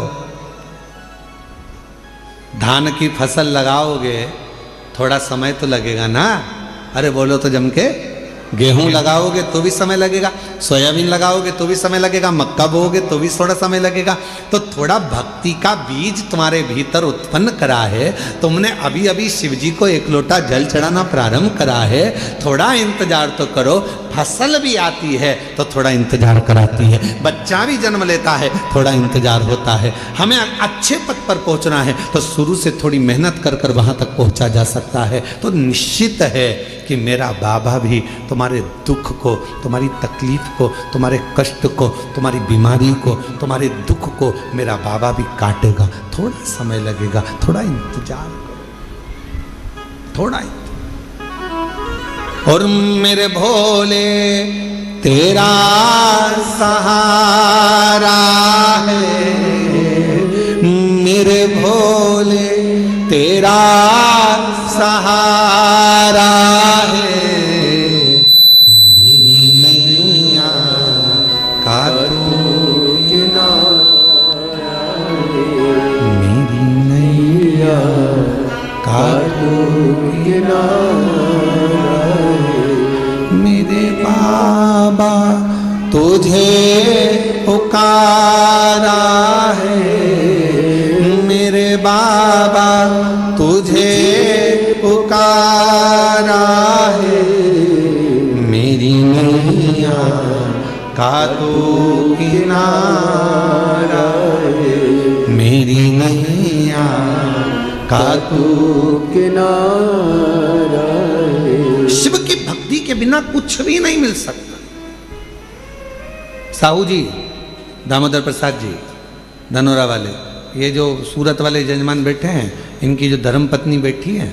धान की फसल लगाओगे थोड़ा समय तो लगेगा ना। अरे बोलो तो जम के, गेहूं लगाओगे तो भी समय लगेगा, सोयाबीन लगाओगे तो भी समय लगेगा, मक्का बोओगे तो भी थोड़ा समय लगेगा। तो थोड़ा भक्ति का बीज तुम्हारे भीतर उत्पन्न करा है, तुमने अभी अभी शिव जी को 1 लोटा जल चढ़ाना प्रारंभ करा है, थोड़ा इंतजार तो करो। फसल भी आती है तो थोड़ा इंतजार कराती है, बच्चा भी जन्म लेता है थोड़ा इंतजार होता है। हमें अच्छे पद पर पहुंचना है तो शुरू से थोड़ी मेहनत कर कर वहां तक पहुंचा जा सकता है। तो निश्चित है कि मेरा बाबा भी तुम्हारे दुख को, तुम्हारी तकलीफ को, तुम्हारे कष्ट को, तुम्हारी बीमारी को, तुम्हारे दुख को मेरा बाबा भी काटेगा। थोड़ा समय लगेगा, थोड़ा इंतजार करो, थोड़ा। और मेरे भोले तेरा सहारा है, मेरे भोले तेरा सहारा है, मेरी नैया का तू किनारा है, मेरी नैया का तू किनारा है, मेरे बाबा तुझे पुकारा है, मेरे बाबा तुझे पुकारा है, मेरी नैया का तू किनारा है, मेरी नैया का तू किनारा है। शिव की भक्ति के बिना कुछ भी नहीं मिल सकता। साहू जी, दामोदर प्रसाद जी, धनोरा वाले, ये जो सूरत वाले जजमान बैठे हैं, इनकी जो धर्मपत्नी बैठी है,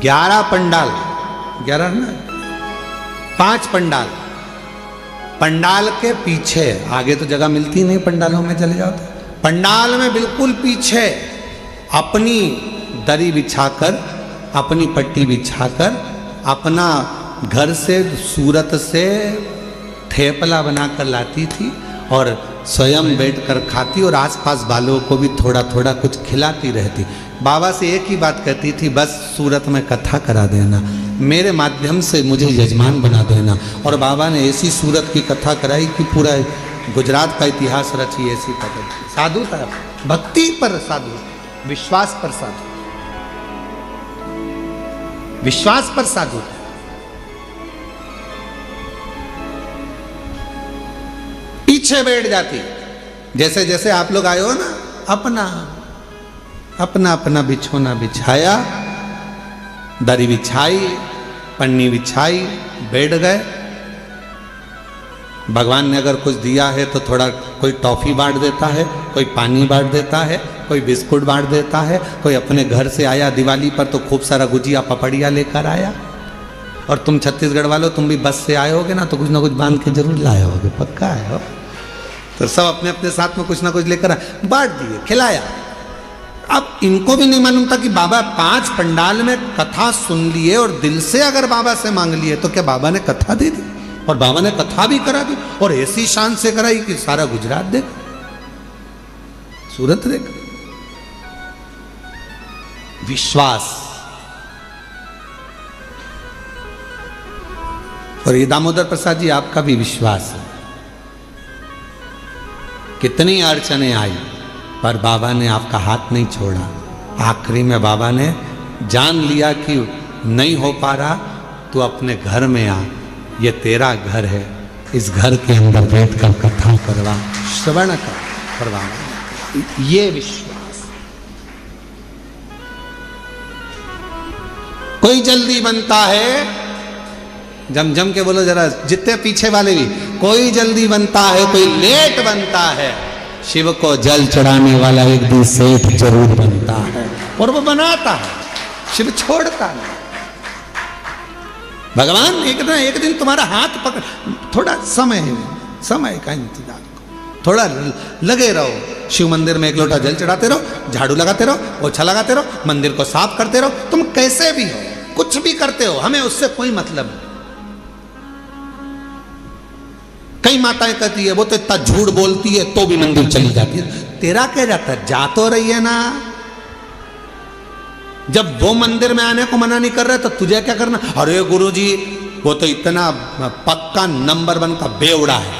11 पंडाल, 11 ना 5 पंडाल, पंडाल के पीछे, आगे तो जगह मिलती नहीं, पंडालों में चले जाओ तो पंडाल में बिल्कुल पीछे अपनी दरी बिछाकर अपनी पट्टी बिछाकर अपना घर से सूरत से थेपला बनाकर लाती थी और स्वयं बैठकर खाती और आसपास वालों को भी थोड़ा थोड़ा कुछ खिलाती रहती। बाबा से एक ही बात कहती थी, बस सूरत में कथा करा देना, मेरे माध्यम से मुझे यजमान बना देना। और बाबा ने ऐसी सूरत की कथा कराई कि पूरा गुजरात का इतिहास रची। ऐसी कथा, साधु था, भक्ति पर साधु, विश्वास पर साधु, विश्वास पर साधु। पीछे बैठ जाती, जैसे जैसे आप लोग आए हो ना, अपना अपना अपना बिछोना बिछाया, दरी बिछाई, पन्नी बिछाई, बैठ गए। भगवान ने अगर कुछ दिया है तो थोड़ा कोई टॉफी बांट देता है, कोई पानी बांट देता है, कोई बिस्कुट बांट देता है, कोई अपने घर से आया दिवाली पर तो खूब सारा गुजिया पपड़िया लेकर आया। और तुम छत्तीसगढ़ वालों, तुम भी बस से आए होगे ना, तो कुछ ना कुछ बांध के जरूर लाए होगे, पक्का है हो। तो सब अपने अपने साथ में कुछ ना कुछ लेकर बांट दिए, खिलाया। अब इनको भी नहीं मालूम था कि बाबा 5 पंडाल में कथा सुन लिए और दिल से अगर बाबा से मांग लिए तो क्या बाबा ने कथा दे दी। और बाबा ने कथा भी करा दी और ऐसी शान से कराई कि सारा गुजरात देख, सूरत देख। विश्वास। और ये दामोदर प्रसाद जी आपका भी विश्वास है। कितनी अड़चने आई पर बाबा ने आपका हाथ नहीं छोड़ा। आखिरी में बाबा ने जान लिया कि नहीं हो पा रहा, तो अपने घर में आ, ये तेरा घर है, इस घर के अंदर बैठकर कथा करवा, श्रवण करवा। ये विश्वास। कोई जल्दी बनता है, जम जम के बोलो जरा, जितने पीछे वाले भी, कोई जल्दी बनता है, कोई लेट बनता है। शिव को जल चढ़ाने वाला एक दिन सेठ जरूर बनता है, और वो बनाता है, शिव छोड़ता नहीं। भगवान एक दिन तुम्हारा हाथ पकड़, थोड़ा समय का इंतजार करो, थोड़ा लगे रहो। शिव मंदिर में एक लोटा जल चढ़ाते रहो, झाड़ू लगाते रहो, पोछा लगाते रहो, मंदिर को साफ करते रहो। तुम कैसे भी हो, कुछ भी करते हो, हमें उससे कोई मतलब नहीं। कई माताएं कहती है वो तो इतना झूठ बोलती है तो भी मंदिर चली जाती है। तेरा क्या जाता है, जा तो रही है ना। जब वो मंदिर में आने को मना नहीं कर रहे तो तुझे क्या करना। अरे गुरुजी वो तो इतना पक्का नंबर 1 का बेवड़ा है,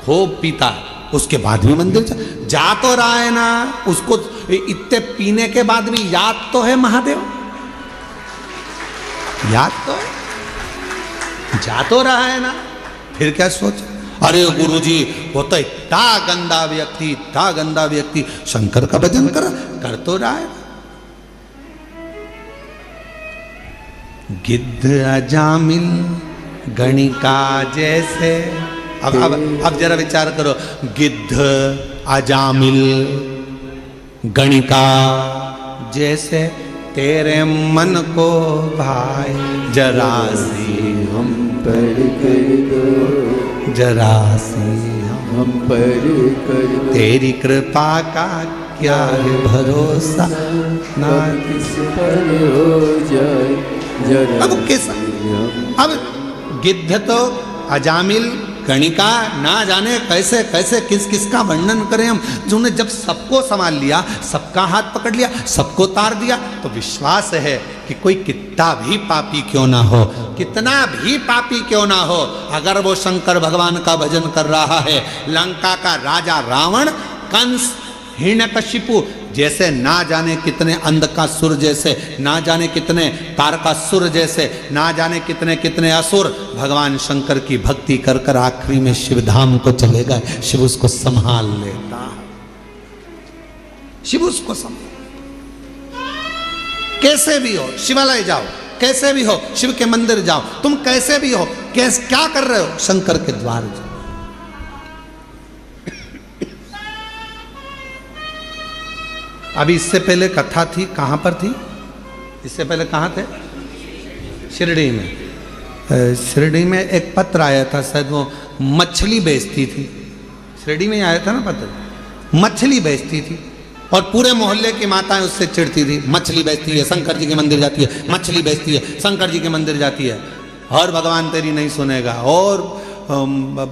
खूब पीता है, उसके बाद भी मंदिर जा तो रहा है ना। उसको इतने पीने के बाद भी याद तो है महादेव, याद तो है, जा तो रहा है ना। फिर क्या सोच, अरे गुरुजी वो तो इतना गंदा व्यक्ति शंकर का भजन कर तो रहा है। गिद्ध अजामिल गणिका जैसे, अब जरा विचार करो, गिद्ध अजामिल गणिका जैसे तेरे मन को भाई, जरा सी हम पर कर दो, जरा सी हम पर कर दो। तेरी कृपा का क्या है भरोसा, ना किस पर हो जाए जरा। अब किस, अब गिद्ध तो अजामिल गणिका, ना जाने कैसे कैसे किस किस का वर्णन करें हम, जिन्होंने जब सबको संभाल लिया, सबका हाथ पकड़ लिया, सबको तार दिया, तो विश्वास है कि कोई कितना भी पापी क्यों ना हो, कितना भी पापी क्यों ना हो, अगर वो शंकर भगवान का भजन कर रहा है, लंका का राजा रावण, कंस, हिरण्यकशिपु जैसे, ना जाने कितने अंधकासुर जैसे, ना जाने कितने तारकासुर जैसे, ना जाने कितने कितने असुर भगवान शंकर की भक्ति कर कर आखिरी में शिवधाम को चले गए। शिव उसको संभाल लेता, शिव उसको संभाल। कैसे भी हो शिवालय जाओ, कैसे भी हो शिव के मंदिर जाओ, तुम कैसे भी हो, क्या कर रहे हो, शंकर के द्वार जाओ। अभी इससे पहले कथा थी, कहाँ पर थी, इससे पहले कहाँ थे, शिरडी में। शिरडी में एक पत्र आया था, शायद वो मछली बेचती थी, शिरडी में आया था ना पत्र, मछली बेचती थी, और पूरे मोहल्ले की माताएं उससे चिढ़ती थी, मछली बेचती है, शंकर जी के मंदिर जाती है, मछली बेचती है, शंकर जी के मंदिर जाती है, और भगवान तेरी नहीं सुनेगा। और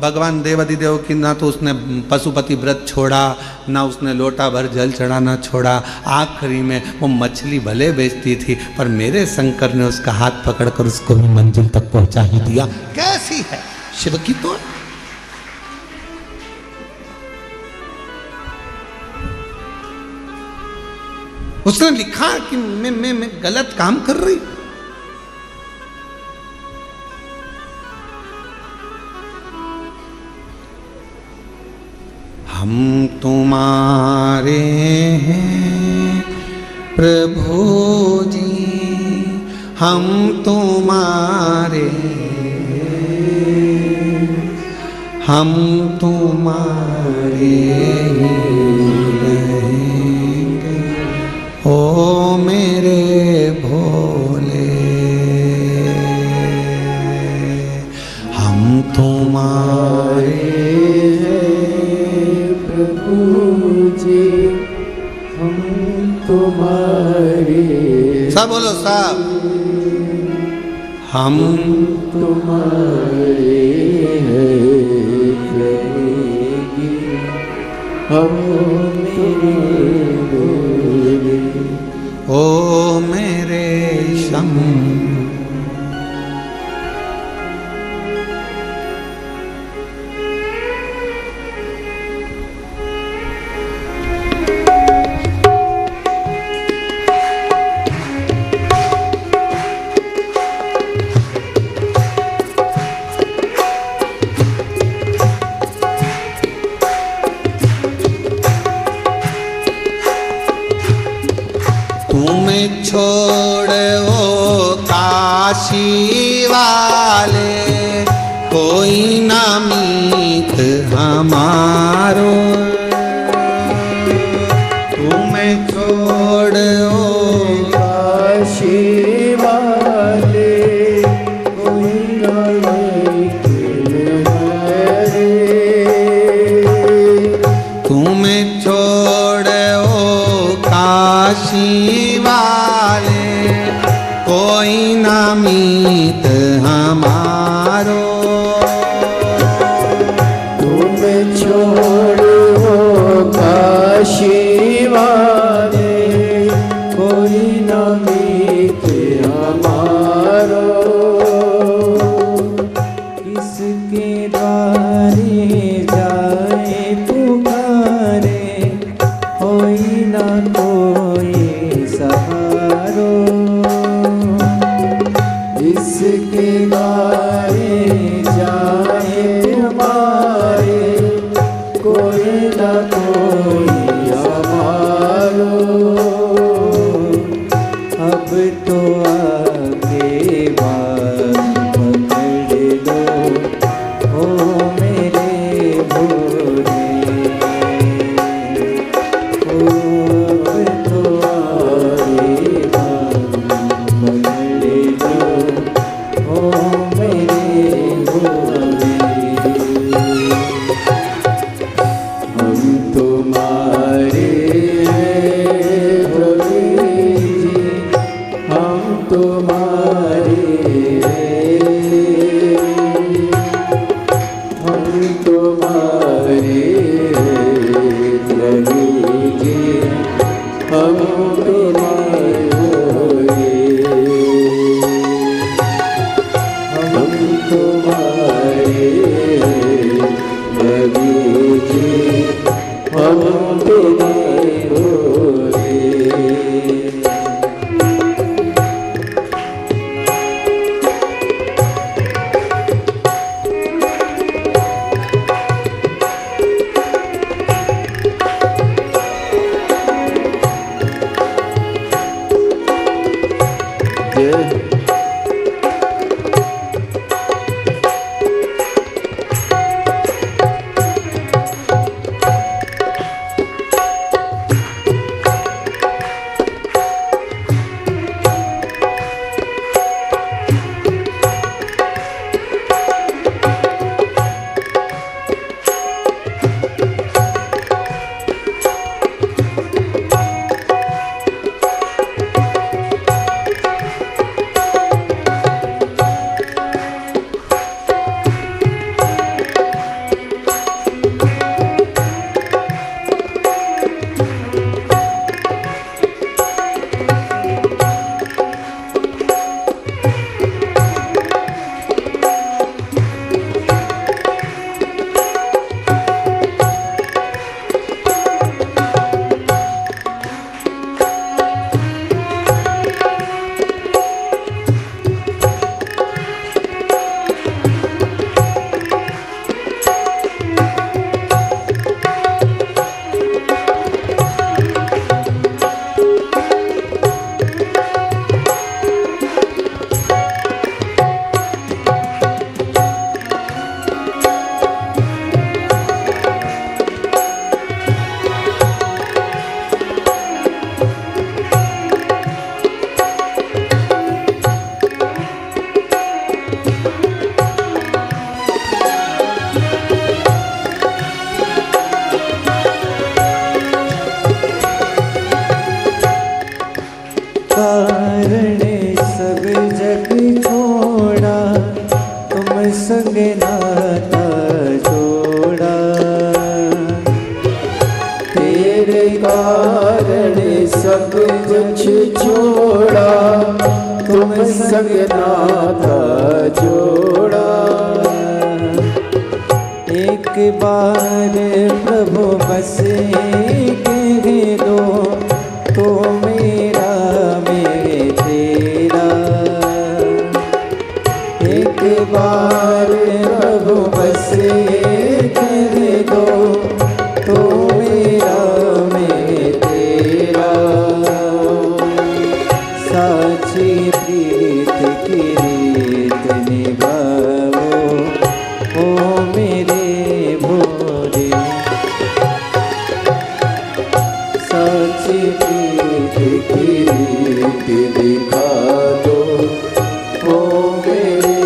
भगवान देवादिदेव की ना तो उसने पशुपति व्रत छोड़ा, ना उसने लोटा भर जल चढ़ाना छोड़ा। आखिरी में वो मछली भले बेचती थी, पर मेरे शंकर ने उसका हाथ पकड़कर उसको भी मंजिल तक पहुंचा ही दिया। कैसी है शिव की तो। उसने लिखा कि मैं गलत काम कर रही। हम तुम्हारे हैं प्रभु जी, हम तुम्हारे, हम तुम्हारे रहेंगे ओ मेरे भोले, हम तुम्हारे प्रभु जी, हम तुम्हारे, सब बोलो सब, हम तुम्हारे हैं प्रभु जी, हम तेरे भोले, ओ मेरे शंभु। तुम्हें छोड़ो काशी वाले, कोई ना मीत हमारो। तुम्हें छोड़ो काशी वाले, कोई ना मीत हमारे। तुम्हें छोड़ो काशी वाले, कोई ना मीत हमारो। तुम्हें छोड़ो संग नाता जोड़ा, तेरे कारण सब कुछ छोड़ा, तुम संग नाता जोड़ा। एक बार प्रभु बस कह दो, तो मेरा मैं तेरा। एक बार प्रभु बस कह दो, तो मेरा मैं तेरा। साची प्रीत की रीत निभाओ, ओ मेरे भोरे। साची प्रीत की रीत दिखा दो, ओ मेरे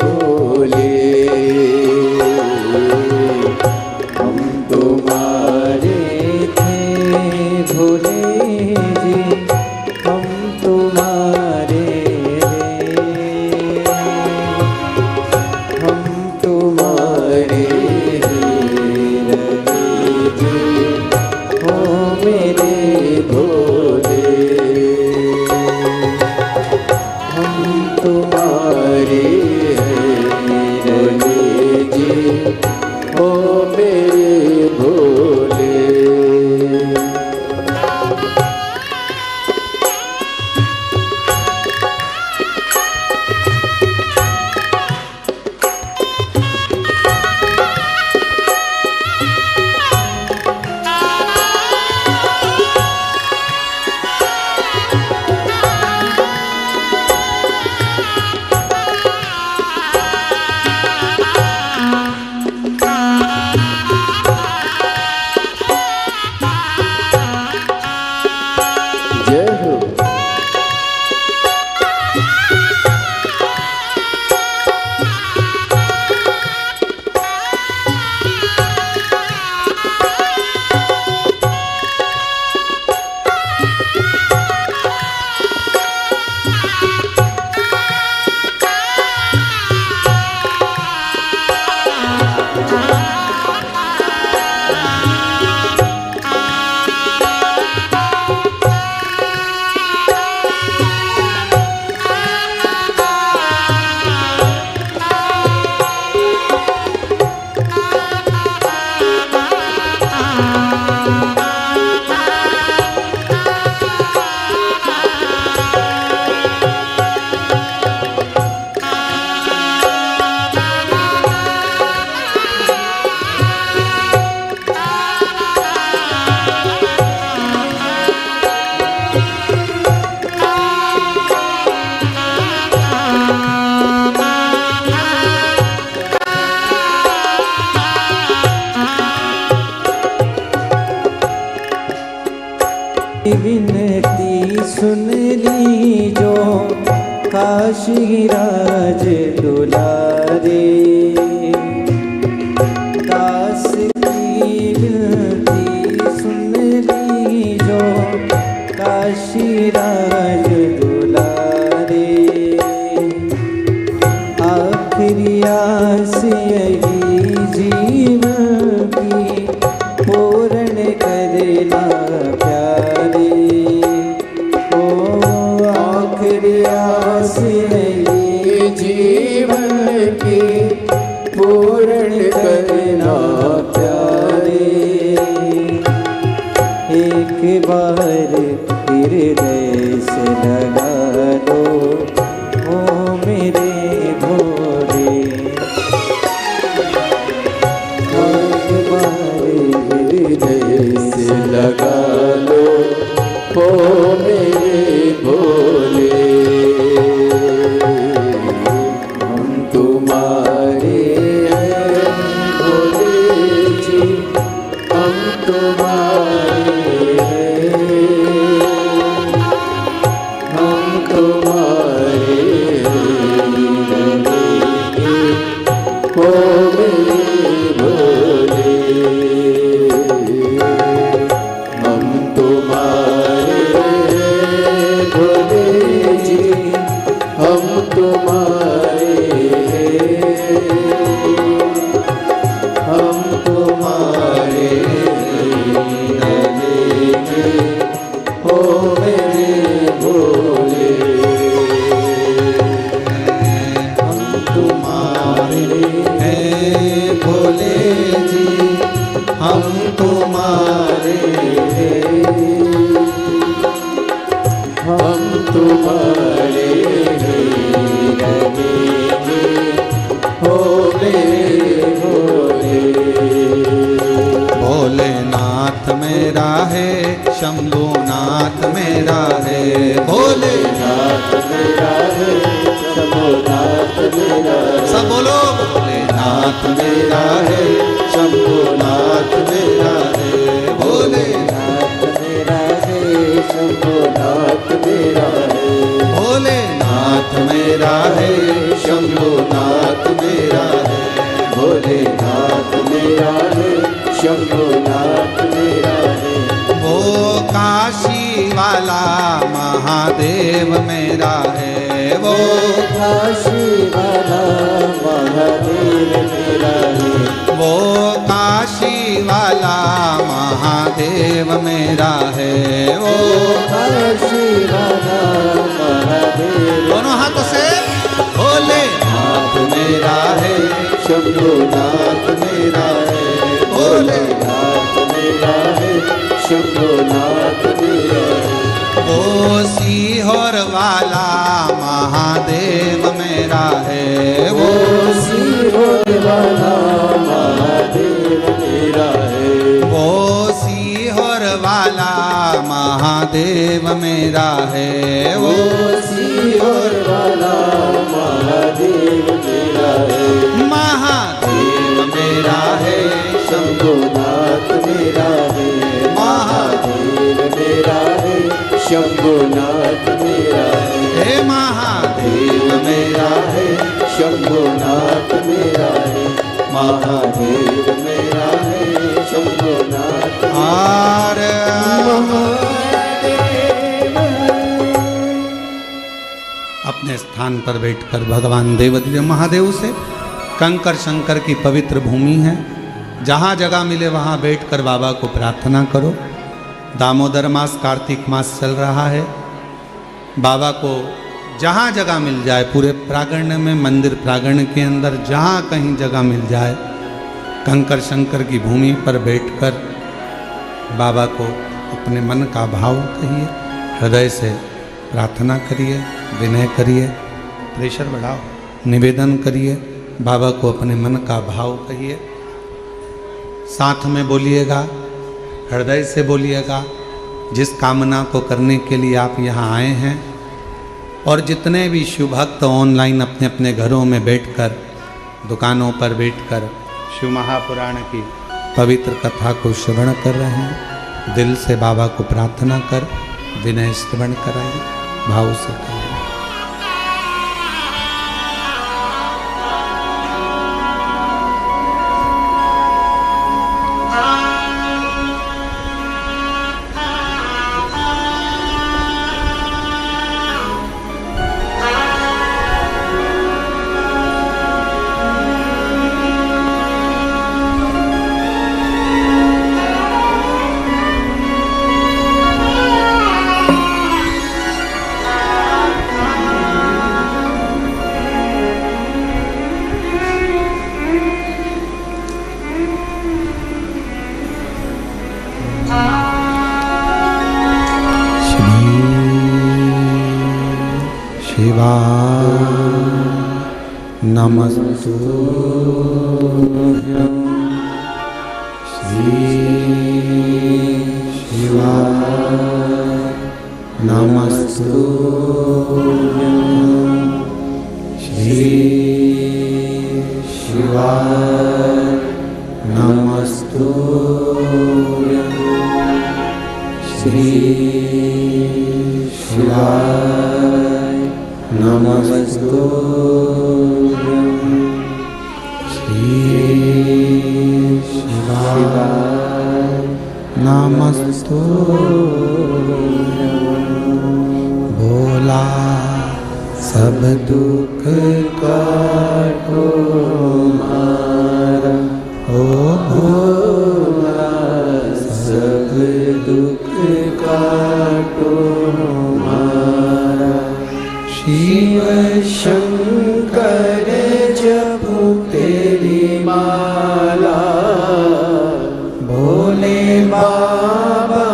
भोले। हम तुम्हारे थे भोले जी, हम तुम्हारे हम तुम्हारे हो मेरे भोले। हम तुम्हारे जी हो मेरे भोले। जय हो। विनती सुन ली जो काशी राज दुलारे। दास की विनती सुन ली जो काशी राज दुलारे। आखिरी आस यही जीवन की पूर्ण करना प्यारे। ओ आखिरी आस यही जीवन की पूर्ण करना प्यारे। एक बार हृदय से लगा दो, ओ मेरे भोले। एक बार हृदय से लगा लो, ओ मेरे भोले। हम तुम्हारे हैं हैं भोले जी, हम तुम्हारे हैं, हम तुम्हारे हैं रहेंगे भोले भोले। भोलेनाथ मेरा है, शंभुनाथ मेरा है, भोलेनाथ मेरा है, शंभुनाथ मेरा है, सब बोलो। भोलेनाथ मेरा है, शंभुनाथ मेरा है, भोलेनाथ मेरा है, शंभुनाथ मेरा है, भोलेनाथ मेरा है, शंभुनाथ मेरा है, भोलेनाथ मेरा है, शंभुनाथ मेरा है। वो काशी वाला महादेव मेरा है, वो काशी वाला महादेव मेरा है, वो काशी वाला महादेव मेरा है, वो काशी वाला महादेव। दोनों हाथों से भोलेनाथ मेरा है, शंभुनाथ मेरा है, भोलेनाथ मेरा है, शंभुनाथ मेरा है। वो सीहोर वाला महादेव मेरा है, वो सीहोर वाला महादेव मेरा है, वो सीहोर वाला महादेव मेरा है, वो सीहोर वाला महादेव मेरा है। महादेव मेरा है, शंभुनाथ मेरा है, महादेव मेरा है, शंभुनाथ मेरा है, हे महादेव मेरा है, शंभुनाथ मेरा है, महादेव मेरा है, शंभुनाथ और अपने स्थान पर बैठकर भगवान देवदेव महादेव से, कंकर शंकर की पवित्र भूमि है, जहाँ जगह मिले वहाँ बैठकर बाबा को प्रार्थना करो। दामोदर मास, कार्तिक मास चल रहा है, बाबा को जहाँ जगह मिल जाए, पूरे प्रांगण में, मंदिर प्रांगण के अंदर जहाँ कहीं जगह मिल जाए, कंकर शंकर की भूमि पर बैठकर बाबा को अपने मन का भाव कहिए, हृदय से प्रार्थना करिए, विनय करिए, प्रेशर बढ़ाओ, निवेदन करिए, बाबा को अपने मन का भाव कहिए, साथ में बोलिएगा, हृदय से बोलिएगा, जिस कामना को करने के लिए आप यहाँ आए हैं। और जितने भी शिव भक्त ऑनलाइन अपने अपने घरों में बैठकर, दुकानों पर बैठकर शिव महापुराण की पवित्र कथा को श्रवण कर रहे हैं, दिल से बाबा को प्रार्थना कर विनय श्रवण कराइए, भाव से करिए। शिवा नमस्तुभ्यं श्री शिवा नमस्तुभ्यं श्री शिवा नमस्तुभ्यं श्री शिवाय नमस्तुभ्यं श्री शिवाय नमस्तुभ्यं। भोला सब दुख काटो मारा, ओ भोला सब दुख काटो मारा। शिव शंकर जपो तेरी माला भोले बाबा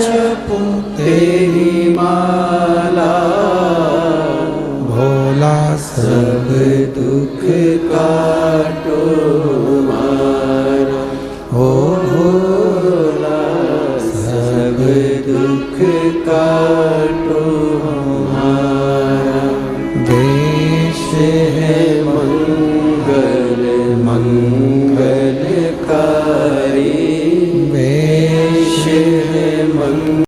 जपूं तेरी माला भोला सब दुख काटो मारा हो भोला सब दुख काटो हमारा देश है मंगल मंगलकारी वेश है मंगल